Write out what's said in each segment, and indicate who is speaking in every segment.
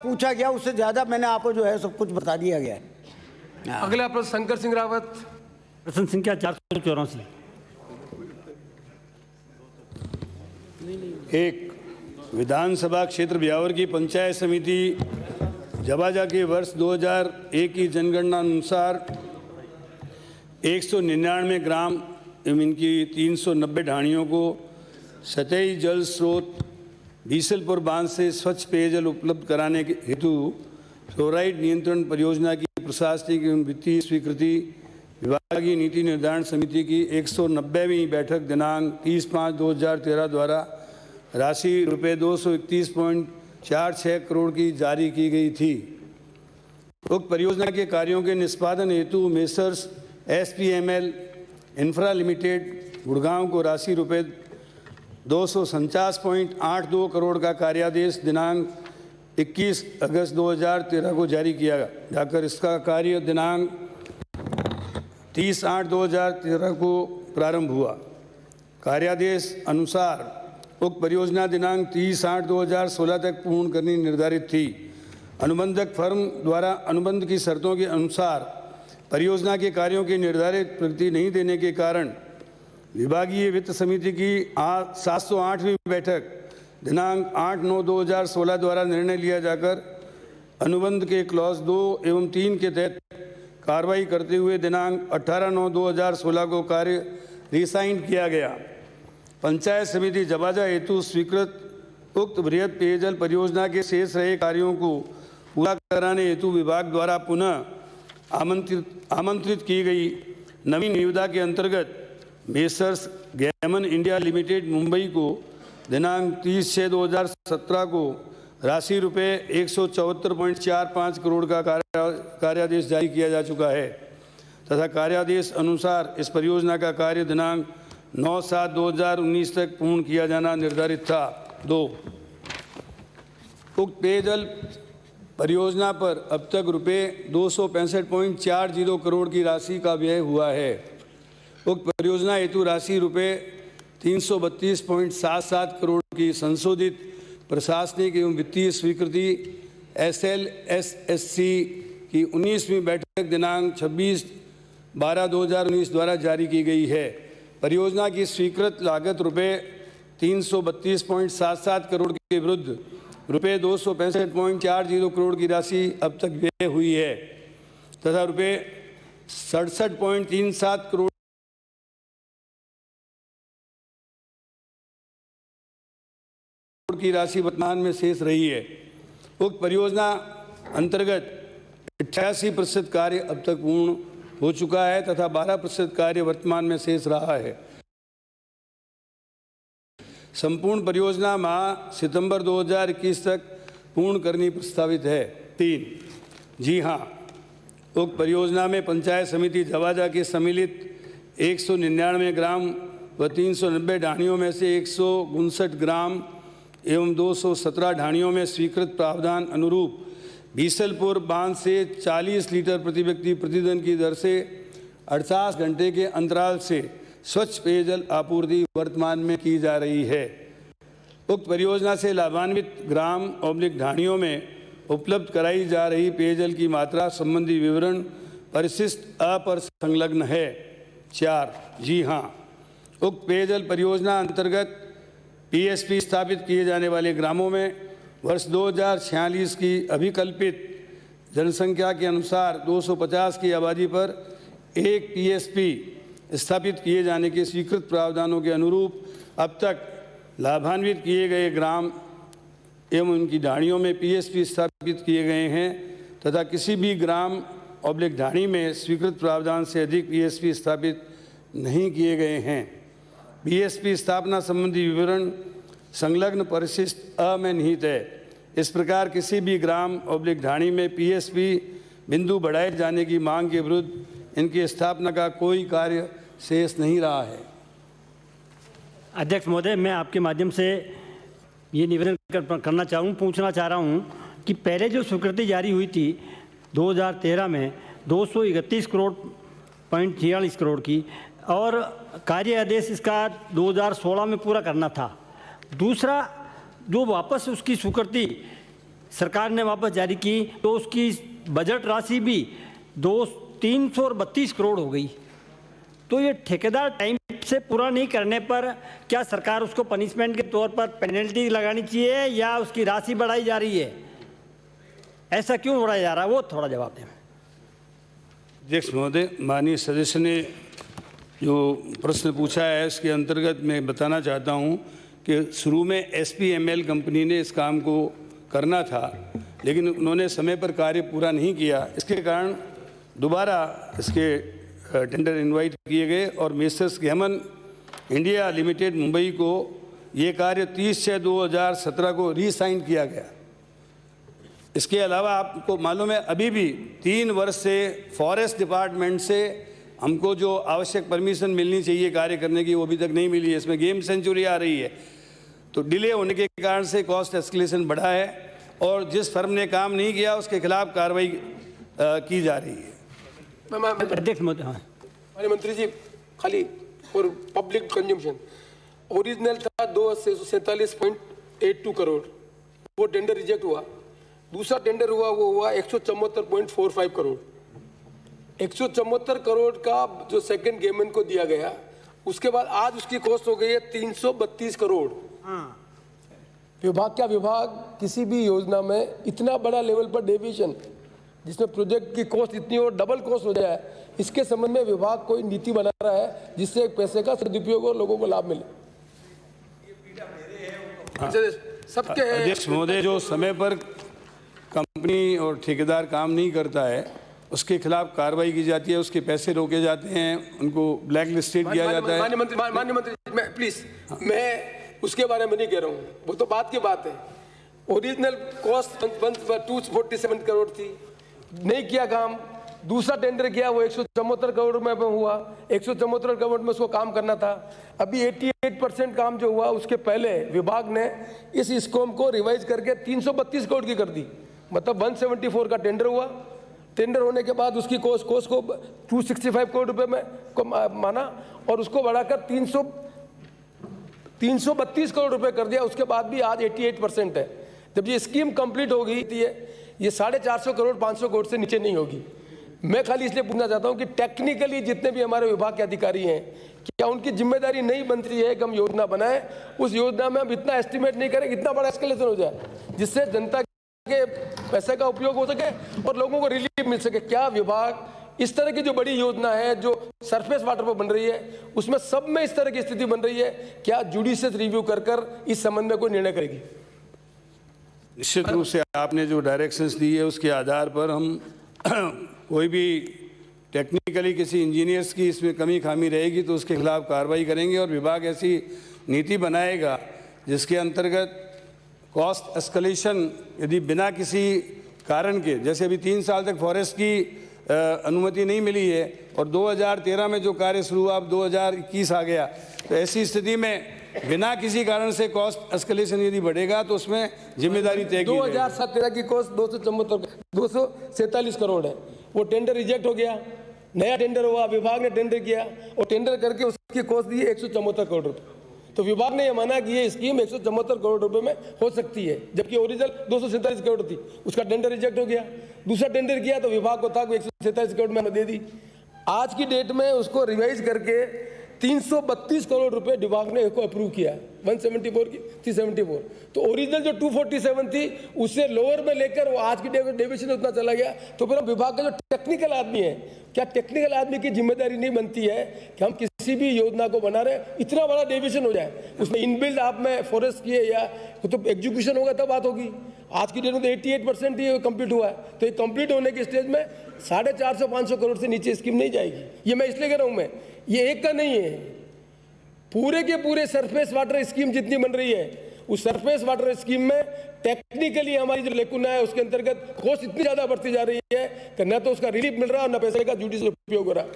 Speaker 1: पूछा गया उससे ज्यादा मैंने आपको जो है सब कुछ बता दिया गया है।
Speaker 2: अगला प्रश्न शंकर सिंह रावत।
Speaker 3: प्रश्न संख्या 484।
Speaker 4: एक, विधानसभा क्षेत्र ब्यावर की पंचायत समिति जवाजा के वर्ष 2001 की जनगणना अनुसार 199 ग्राम एवं इनकी 390 ढाणियों को सतही जल स्रोत बीसलपुर बांध से स्वच्छ पेयजल उपलब्ध कराने के हेतु फ्लोराइड नियंत्रण परियोजना की प्रशासनिक एवं वित्तीय स्वीकृति विभागीय नीति निर्धारण समिति की 190वीं बैठक दिनांक 30/5/2013 द्वारा राशि रुपये 231.46 करोड़ की जारी की गई थी। उक्त परियोजना के कार्यों के निष्पादन हेतु messrs SPML infra limited Gurgaon को राशि रुपये 249.82 करोड़ का कार्यादेश दिनांक 21 अगस्त 2013 को जारी किया जाकर इसका कार्य दिनांक 30/8/2013 को प्रारंभ हुआ। कार्यादेश अनुसार उक्त परियोजना दिनांक 30/8/2016 तक पूर्ण करनी निर्धारित थी। अनुबंधक फर्म द्वारा अनुबंध की शर्तों के अनुसार परियोजना के कार्यों की निर्धारित प्रगति नहीं देने के कारण विभागीय वित्त समिति की 708वीं बैठक दिनांक 8/9/2016 द्वारा निर्णय लिया जाकर अनुबंध के क्लॉज 2 एवं 3 के तहत कार्रवाई करते हुए दिनांक 18/9/2016 को कार्य रिसाइन किया गया। पंचायत समिति जवाजा हेतु स्वीकृत उक्त बृहद पेयजल परियोजना के शेष रहे कार्यों को पूरा कराने हेतु विभाग द्वारा पुनः आमंत्रित की गई नवीन निविदा के अंतर्गत messrs Gammon India limited Mumbai को दिनांक 30/6/2017 को राशि रुपये 174.45 करोड़ का कार्यादेश जारी किया जा चुका है तथा कार्यादेश अनुसार इस परियोजना का कार्य दिनांक 9/7/2019 तक पूर्ण किया जाना निर्धारित था। 2, उक्त पेयजल परियोजना पर अब तक रुपये 265.40 करोड़ की राशि का व्यय हुआ है। उक्त परियोजना हेतु राशि रुपये 332.77 करोड़ की संशोधित प्रशासनिक एवं वित्तीय स्वीकृति SLSSC की 19वीं बैठक दिनांक 26/12/2019 द्वारा जारी की गई है। परियोजना की स्वीकृत लागत रुपये 332.77 करोड़ के विरुद्ध रुपये 265.40 करोड़ की राशि अब तक व्यय हुई है तथा रुपये 67.37 करोड़ की राशि वर्तमान में शेष रही है। उक्त परियोजना अंतर्गत 88% कार्य अब तक पूर्ण हो चुका है तथा 12% कार्य वर्तमान में शेष रहा है। संपूर्ण परियोजना माह सितंबर 2021 तक पूर्ण करनी प्रस्तावित है। 3, जी हां, उक्त परियोजना में पंचायत समिति जवाजा के सम्मिलित 199 ग्राम व 390 ढाणियों में से 159 ग्राम एवं 217 ढाणियों में स्वीकृत प्रावधान अनुरूप बीसलपुर बांध से 40 लीटर प्रति व्यक्ति प्रतिदिन की दर से 48 घंटे के अंतराल से स्वच्छ पेयजल आपूर्ति वर्तमान में की जा रही है। उक्त परियोजना से लाभान्वित ग्राम/ढाणियों में उपलब्ध कराई जा रही पेयजल की मात्रा संबंधी विवरण परिशिष्ट अ पर संलग्न है। 4, जी हां, उक्त पेयजल परियोजना अंतर्गत PSP स्थापित किए जाने वाले ग्रामों में वर्ष 2046 की अभिकल्पित जनसंख्या के अनुसार 250 की आबादी पर एक PSP स्थापित किए जाने के स्वीकृत प्रावधानों के अनुरूप अब तक लाभान्वित किए गए ग्राम एवं उनकी ढाणियों में PSP स्थापित किए गए हैं तथा किसी भी ग्राम/ढाणी में स्वीकृत प्रावधान से अधिक PSP स्थापित नहीं किए गए हैं। PSP स्थापना संबंधी विवरण संलग्न परिशिष्ट अ में निहित है। इस प्रकार किसी भी ग्राम/ढाणी में PSP बिंदु बढ़ाए जाने की मांग के विरुद्ध इनकी स्थापना का कोई कार्य शेष नहीं रहा है।
Speaker 3: अध्यक्ष महोदय, मैं आपके माध्यम से ये निवेदन पूछना चाह रहा हूँ कि पहले जो स्वीकृति जारी हुई थी 2013 में 231 करोड़ की और कार्य आदेश इसका 2016 में पूरा करना था। दूसरा, जो वापस उसकी स्वीकृति सरकार ने वापस जारी की तो उसकी बजट राशि भी 332 करोड़ हो गई। तो ये ठेकेदार टाइम से पूरा नहीं करने पर क्या सरकार उसको पनिशमेंट के तौर पर पेनल्टी लगानी चाहिए या उसकी राशि बढ़ाई जा रही है? ऐसा क्यों बढ़ाया जा रहा है, वो थोड़ा जवाब दें।
Speaker 4: अध्यक्ष महोदय, माननीय सदस्य ने जो प्रश्न पूछा है इसके अंतर्गत मैं बताना चाहता हूं कि शुरू में SPML कंपनी ने इस काम को करना था, लेकिन उन्होंने समय पर कार्य पूरा नहीं किया। इसके कारण दोबारा इसके टेंडर इनवाइट किए गए और messrs gammon India limited Mumbai को ये कार्य 30/6/2017 को रीसाइन किया गया। इसके अलावा आपको मालूम है अभी भी 3 वर्ष से फॉरेस्ट डिपार्टमेंट से हमको जो आवश्यक परमिशन मिलनी चाहिए कार्य करने की वो अभी तक नहीं मिली है। इसमें गेम सेंचुरी आ रही है, तो डिले होने के कारण से कॉस्ट एस्केलेशन बढ़ा है और जिस फर्म ने काम नहीं किया उसके खिलाफ कार्रवाई की जा रही है।
Speaker 3: अध्यक्ष महोदय, हाँ।
Speaker 2: माननीय मंत्री जी, खाली फॉर पब्लिक कंजम्पशन ओरिजिनल था 247.82 करोड़, वो टेंडर रिजेक्ट हुआ। दूसरा टेंडर हुआ वो हुआ 174.45 करोड़। 174 करोड़ का जो सेकंड गेमन को दिया गया, उसके बाद आज उसकी कॉस्ट हो गई है 332 करोड़। विभाग क्या विभाग किसी भी योजना में इतना बड़ा लेवल पर डेविएशन जिसमें प्रोजेक्ट की कॉस्ट इतनी और डबल कॉस्ट हो जाए, इसके संबंध में विभाग कोई नीति बना रहा है जिससे पैसे का सदुपयोग और लोगों को लाभ मिले। सबके
Speaker 4: अध्यक्ष महोदय, जो समय पर कंपनी और ठेकेदार काम नहीं करता है उसके खिलाफ कार्रवाई की जाती है, उसके पैसे रोके जाते हैं, उनको ब्लैक लिस्टेड किया जाता है।
Speaker 2: माननीय मंत्री मैं प्लीज मैं उसके बारे में नहीं कह रहा हूँ, वो तो बात की बात है। ओरिजिनल कॉस्ट 247 करोड़ थी, नहीं किया काम। दूसरा टेंडर किया वो 174 करोड़ में हुआ, 174 करोड़ में उसको काम करना था। अभी 88% काम जो हुआ उसके पहले विभाग ने इस स्कीम को रिवाइज करके 332 करोड़ की कर दी, मतलब 174 का टेंडर हुआ। टेंडर होने के बाद उसकी कॉस्ट को 265 करोड़ रुपए में को माना और उसको बढ़ाकर 332 करोड़ रुपए कर दिया। उसके बाद भी आज 88% है। जब ये स्कीम कंप्लीट होगी तो ये 450 करोड़ 500 करोड़ से नीचे नहीं होगी। मैं खाली इसलिए पूछना चाहता हूं कि टेक्निकली जितने भी हमारे विभाग के अधिकारी हैं, क्या उनकी जिम्मेदारी नहीं बनती है कि हम योजना बनाएं, उस योजना में हम इतना एस्टिमेट नहीं करें, इतना बड़ा एस्केलेशन हो जाए जिससे जनता के पैसे का उपयोग हो सके और लोगों को रिलीफ मिल सके। क्या विभाग इस तरह की जो बड़ी योजना है जो सरफेस वाटर पर बन रही है उसमें सब में इस तरह की स्थिति बन रही है, क्या जुडिशियस रिव्यू कर इस संबंध में कोई निर्णय करेगी?
Speaker 4: निश्चित रूप से आपने जो डायरेक्शंस दी है उसके आधार पर हम कोई भी टेक्निकली किसी इंजीनियर्स की इसमें कमी खामी रहेगी तो उसके खिलाफ कार्रवाई करेंगे और विभाग ऐसी नीति बनाएगा जिसके अंतर्गत कॉस्ट एस्केलेशन यदि बिना किसी कारण के, जैसे अभी 3 साल तक फॉरेस्ट की अनुमति नहीं मिली है और 2013 में जो कार्य शुरू हुआ, अब 2021 आ गया, तो ऐसी स्थिति में बिना किसी कारण से कॉस्ट एस्केलेशन यदि बढ़ेगा तो उसमें जिम्मेदारी तय की
Speaker 2: 2017 की कॉस्ट 247 करोड़ है, वो टेंडर रिजेक्ट हो गया। नया टेंडर हुआ, विभाग ने टेंडर किया और टेंडर करके उसकी कॉस्ट दी 174 करोड़ रुपए। तो विभाग ने यह माना कि ये स्कीम 174 करोड़ रुपए में हो सकती है, जबकि ओरिजिनल 247 करोड़ थी, उसका टेंडर रिजेक्ट हो गया। दूसरा टेंडर किया तो विभाग को था 147 करोड़ में दे दी। आज की डेट में उसको रिवाइज करके 332 करोड़ रुपए विभाग ने को अप्रूव किया, 174 की 374। तो ओरिजिनल जो 247 थी उससे लोअर में लेकर वो आज की डेविएशन उतना चला गया। तो फिर विभाग का जो टेक्निकल आदमी है, क्या टेक्निकल आदमी की जिम्मेदारी नहीं बनती है कि हम किसी भी योजना को बना रहे इतना बड़ा डेविएशन हो जाए, उसमें इनबिल्ड आप में फॉरेस्ट किए या तो एग्जीक्यूशन होगा तब बात होगी। आज की डेट में तो 88% ही कंप्लीट हुआ है, तो ये कंप्लीट होने की स्टेज में 450-500 करोड़ से नीचे स्कीम नहीं जाएगी। ये मैं इसलिए कह रहा हूं, मैं ये एक का नहीं है, पूरे के पूरे सरफेस वाटर स्कीम जितनी बन रही है उस सरफेस वाटर स्कीम में टेक्निकली हमारी जो लेकुना है उसके अंतर्गत कॉस्ट इतनी ज्यादा बढ़ती जा रही है कि न तो उसका रिलीफ मिल रहा है और न पैसे का जुडिशियल उपयोग हो रहा है।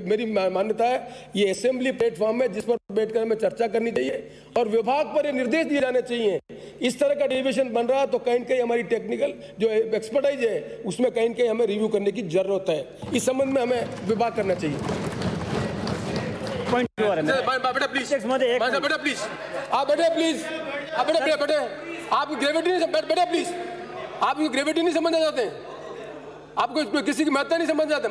Speaker 2: मेरी मान्यता है ये असेंबली प्लेटफॉर्म है जिस पर बैठकर हमें चर्चा करनी चाहिए और विभाग पर ये निर्देश दिए जाने चाहिए। इस तरह का डेविएशन बन रहा है तो कहीं न कहीं हमारी टेक्निकल जो एक्सपर्टाइज है उसमें कहीं न कहीं हमें रिव्यू करने की जरूरत है। इस संबंध में हमें विभाग करना चाहिए।
Speaker 3: पॉइंट
Speaker 2: बेटा प्लीज, बेटा प्लीज, आप बैठे प्लीज, आप बैठे। आप ग्रेविटी नहीं बेटा प्लीज, आप ग्रेविटी नहीं समझना चाहते हैं, आपको किसी की महत्ता नहीं समझ जाते।